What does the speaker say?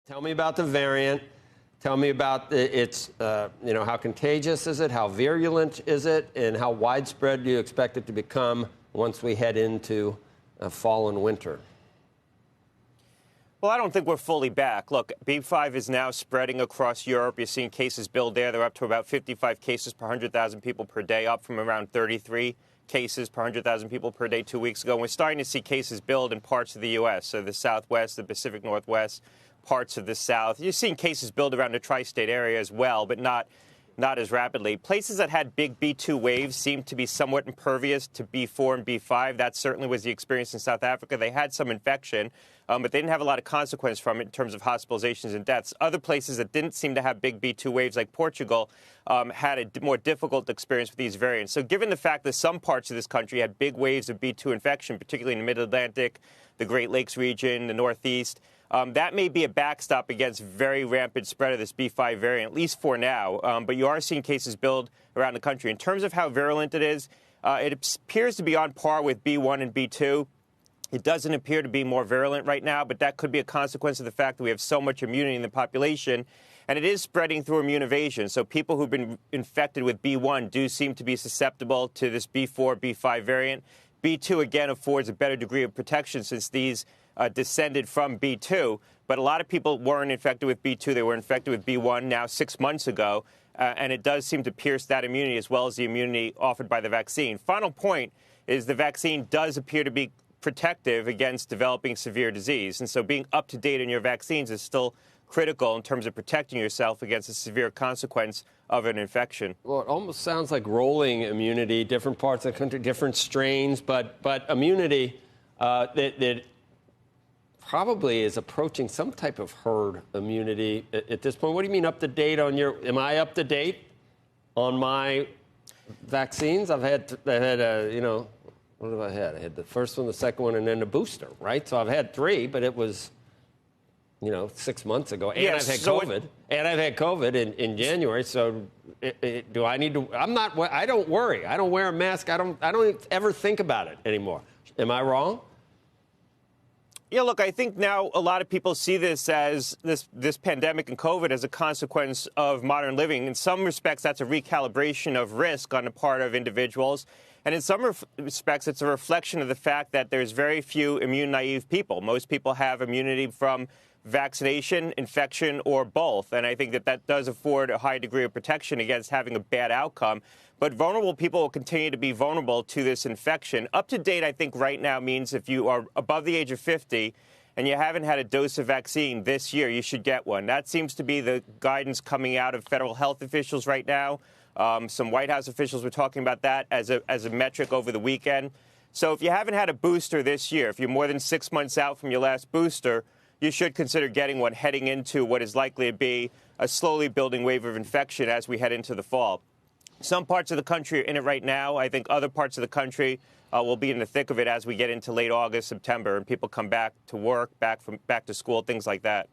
Tell me about the variant. Tell me about its, how contagious is it? How virulent is it? And how widespread do you expect it to become once we head into fall and winter? Well, I don't think we're fully back. Look, B5 is now spreading across Europe. You're seeing cases build there. They're up to about 55 cases per 100,000 people per day, up from around 33 cases per 100,000 people per day 2 weeks ago. And we're starting to see cases build in parts of the U.S., so the Southwest, the Pacific Northwest, parts of the South. You're seeing cases build around the tri-state area as well, but not as rapidly. Places that had big B2 waves seem to be somewhat impervious to B4 and B5. That certainly was the experience in South Africa. They had some infection, but they didn't have a lot of consequence from it in terms of hospitalizations and deaths. Other places that didn't seem to have big B2 waves, like Portugal, had a more difficult experience with these variants. So given the fact that some parts of this country had big waves of B2 infection, particularly in the Mid-Atlantic, the Great Lakes region, the Northeast, that may be a backstop against very rampant spread of this B5 variant, at least for now. But you are seeing cases build around the country. In terms of how virulent it is, it appears to be on par with B1 and B2. It doesn't appear to be more virulent right now, but that could be a consequence of the fact that we have so much immunity in the population. And it is spreading through immune evasion. So people who've been infected with B1 do seem to be susceptible to this B4, B5 variant. B2, again, affords a better degree of protection since these descended from B2. But a lot of people weren't infected with B2. They were infected with B1 now 6 months ago. And it does seem to pierce that immunity as well as the immunity offered by the vaccine. Final point is the vaccine does appear to be protective against developing severe disease. And so being up to date on your vaccines is still critical in terms of protecting yourself against a severe consequence of an infection. Well, it almost sounds like rolling immunity, different parts of the country, different strains, but immunity that probably is approaching some type of herd immunity at this point. What do you mean up to date on your, am I up to date on my vaccines? I've had what have I had? I had the first one, the second one, and then the booster, right? So I've had three, but it was, 6 months ago. And yes, I've had COVID. And I've had COVID in January. So do I need to? I don't worry. I don't wear a mask. I don't ever think about it anymore. Am I wrong? Yeah, look, I think now a lot of people see this as this pandemic and COVID as a consequence of modern living. In some respects, that's a recalibration of risk on the part of individuals. And in some respects, it's a reflection of the fact that there's very few immune-naive people. Most people have immunity from vaccination, infection, or both. And I think that does afford a high degree of protection against having a bad outcome. But vulnerable people will continue to be vulnerable to this infection. Up to date, I think right now means if you are above the age of 50 and you haven't had a dose of vaccine this year, you should get one. That seems to be the guidance coming out of federal health officials right now. Some White House officials were talking about that as a metric over the weekend. So if you haven't had a booster this year, if you're more than 6 months out from your last booster, you should consider getting one heading into what is likely to be a slowly building wave of infection as we head into the fall. Some parts of the country are in it right now. I think other parts of the country will be in the thick of it as we get into late August, September, and people come back to work, back to school, things like that.